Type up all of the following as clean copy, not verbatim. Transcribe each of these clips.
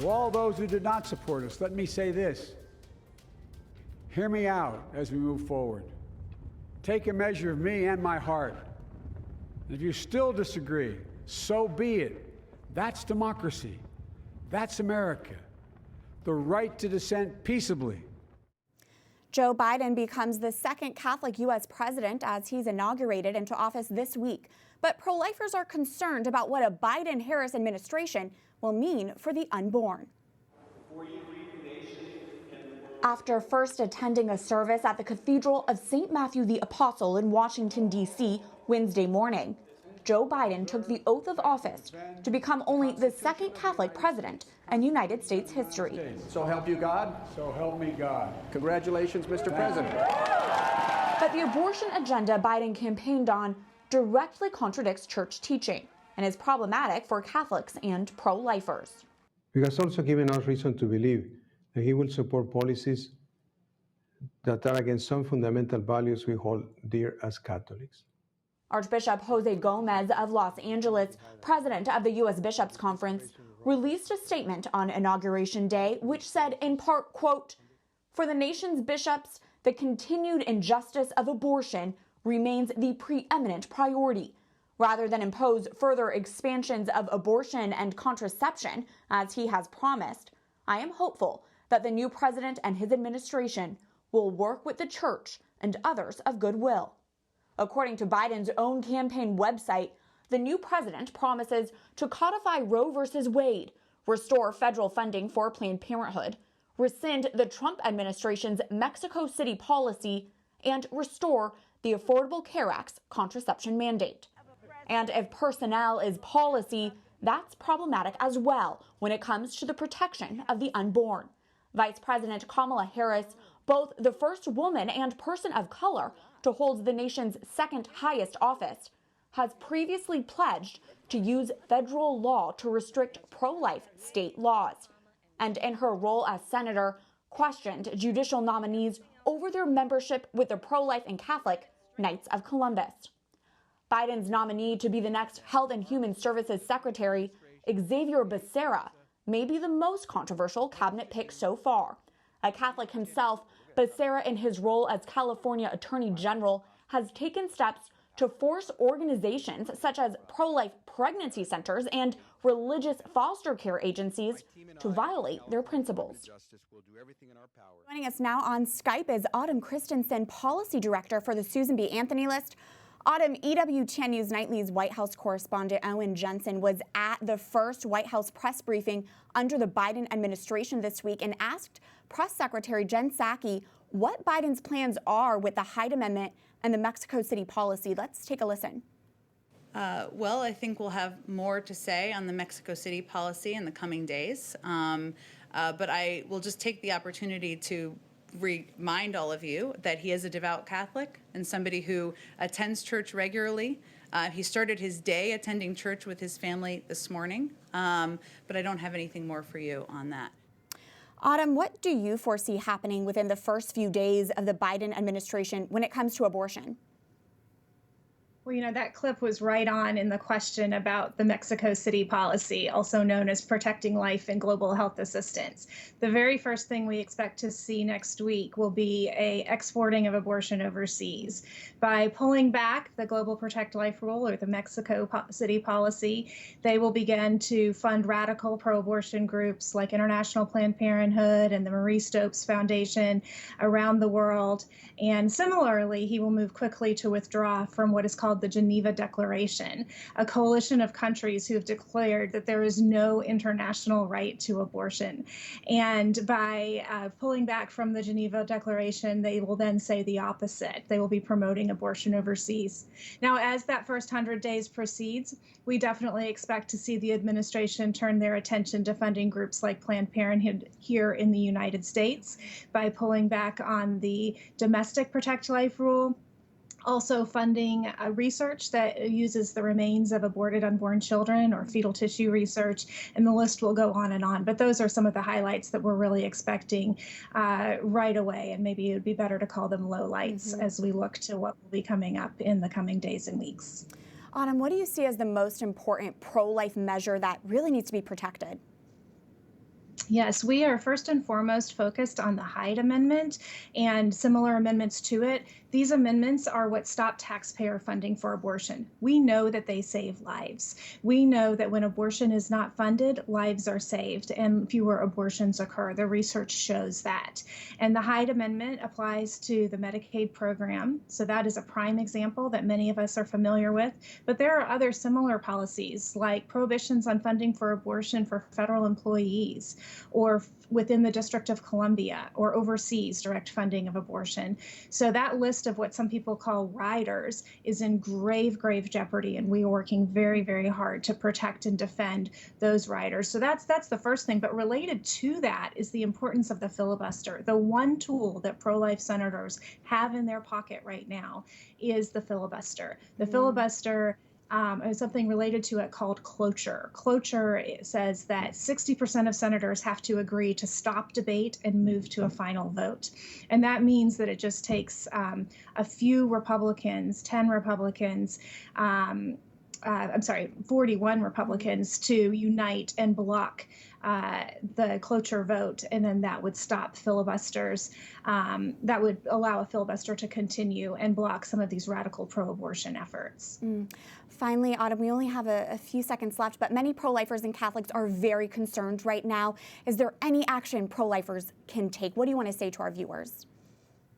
To all those who did not support us, let me say this. Hear me out as we move forward. Take a measure of me and my heart. And if you still disagree, so be it. That's democracy. That's America. The right to dissent peaceably. Joe Biden becomes the second Catholic U.S. president as he's inaugurated into office this week. But pro-lifers are concerned about what a Biden-Harris administration will mean for the unborn. After first attending a service at the Cathedral of St. Matthew the Apostle in Washington, D.C. Wednesday morning, Joe Biden took the oath of office to become only the second Catholic president in United States history. So help you God? So help me God. Congratulations, Mr. President. But the abortion agenda Biden campaigned on directly contradicts church teaching and is problematic for Catholics and pro-lifers. He has also given us reason to believe that he will support policies that are against some fundamental values we hold dear as Catholics. Archbishop Jose Gomez of Los Angeles, president of the U.S. Bishops' Conference, released a statement on Inauguration Day which said in part, quote, "For the nation's bishops, the continued injustice of abortion remains the preeminent priority. Rather than impose further expansions of abortion and contraception, as he has promised, I am hopeful that the new president and his administration will work with the church and others of goodwill." According to Biden's own campaign website, the new president promises to codify Roe v. Wade, restore federal funding for Planned Parenthood, rescind the Trump administration's Mexico City policy, and restore the Affordable Care Act's contraception mandate. And if personnel is policy, that's problematic as well when it comes to the protection of the unborn. Vice President Kamala Harris, both the first woman and person of color to hold the nation's second highest office, has previously pledged to use federal law to restrict pro-life state laws. And in her role as senator, questioned judicial nominees over their membership with the pro-life and Catholic Knights of Columbus. Biden's nominee to be the next Health and Human Services Secretary, Xavier Becerra, may be the most controversial cabinet pick so far. A Catholic himself, Becerra, in his role as California Attorney General, has taken steps to force organizations such as pro-life pregnancy centers and religious foster care agencies to violate their principles. Joining us now on Skype is Autumn Christensen, Policy Director for the Susan B. Anthony List. Autumn, EWTN News Nightly's White House correspondent Owen Jensen was at the first White House press briefing under the Biden administration this week and asked Press Secretary Jen Psaki what Biden's plans are with the Hyde Amendment and the Mexico City policy. Let's take a listen. Well, I think we'll have more to say on the Mexico City policy in the coming days. But I will just take the opportunity to remind all of you that he is a devout Catholic and somebody who attends church regularly. He started his day attending church with his family this morning, but I don't have anything more for you on that. Autumn, what do you foresee happening within the first few days of the Biden administration when it comes to abortion? Well, you know, that clip was right on in the question about the Mexico City policy, also known as protecting life and global health assistance. The very first thing we expect to see next week will be a exporting of abortion overseas. By pulling back the Global Protect Life rule or the Mexico City policy, they will begin to fund radical pro-abortion groups like International Planned Parenthood and the Marie Stopes Foundation around the world. And similarly, he will move quickly to withdraw from what is called the Geneva Declaration, a coalition of countries who have declared that there is no international right to abortion. And by pulling back from the Geneva Declaration, they will then say the opposite. They will be promoting abortion overseas. Now, as that first 100 days proceeds, we definitely expect to see the administration turn their attention to funding groups like Planned Parenthood here in the United States by pulling back on the domestic Protect Life rule, also funding research that uses the remains of aborted unborn children or fetal tissue research, and the list will go on and on. But those are some of the highlights that we're really expecting right away, and maybe it would be better to call them lowlights as we look to what will be coming up in the coming days and weeks. Autumn, what do you see as the most important pro-life measure that really needs to be protected? Yes, we are first and foremost focused on the Hyde Amendment and similar amendments to it. These amendments are what stop taxpayer funding for abortion. We know that they save lives. We know that when abortion is not funded, lives are saved and fewer abortions occur. The research shows that. And the Hyde Amendment applies to the Medicaid program. So that is a prime example that many of us are familiar with. But there are other similar policies like prohibitions on funding for abortion for federal employees, or within the District of Columbia, or overseas direct funding of abortion. So that list of what some people call riders is in grave, grave jeopardy, and we are working very, very hard to protect and defend those riders. So that's the first thing. But related to that is the importance of the filibuster. The one tool that pro-life senators have in their pocket right now is the filibuster. The filibuster is something related to it called cloture. Cloture says that 60% of senators have to agree to stop debate and move to a final vote. And that means that it just takes a few Republicans, 10 Republicans, 41 Republicans to unite and block the cloture vote, and then that would stop filibusters. That would allow a filibuster to continue and block some of these radical pro-abortion efforts. Finally, Autumn, we only have a few seconds left, but many pro-lifers and Catholics are very concerned right now. Is there any action pro-lifers can take? What do you want to say to our viewers?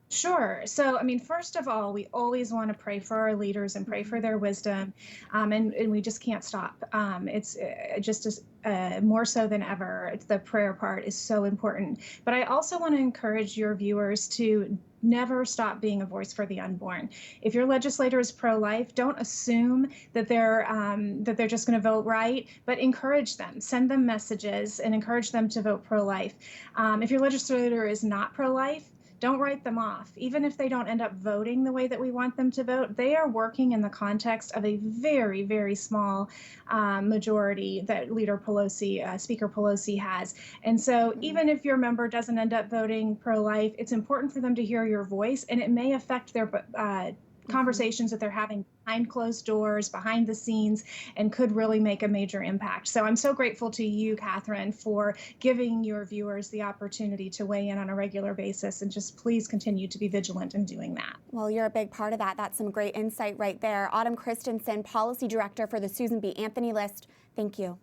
Sure. So, I mean, first of all, we always want to pray for our leaders and pray for their wisdom, and we just can't stop. It's just more so than ever. The prayer part is so important. But I also want to encourage your viewers to never stop being a voice for the unborn. If your legislator is pro-life, don't assume that they're just going to vote right, but encourage them, send them messages, and encourage them to vote pro-life. If your legislator is not pro-life, don't write them off. Even if they don't end up voting the way that we want them to vote, they are working in the context of a very, very small majority that Speaker Pelosi has. And so even if your member doesn't end up voting pro-life, it's important for them to hear your voice, and it may affect their conversations that they're having behind closed doors, behind the scenes, and could really make a major impact. So I'm so grateful to you, Catherine, for giving your viewers the opportunity to weigh in on a regular basis, and just please continue to be vigilant in doing that. Well, you're a big part of that. That's some great insight right there. Autumn Christensen, Policy Director for the Susan B. Anthony List. Thank you.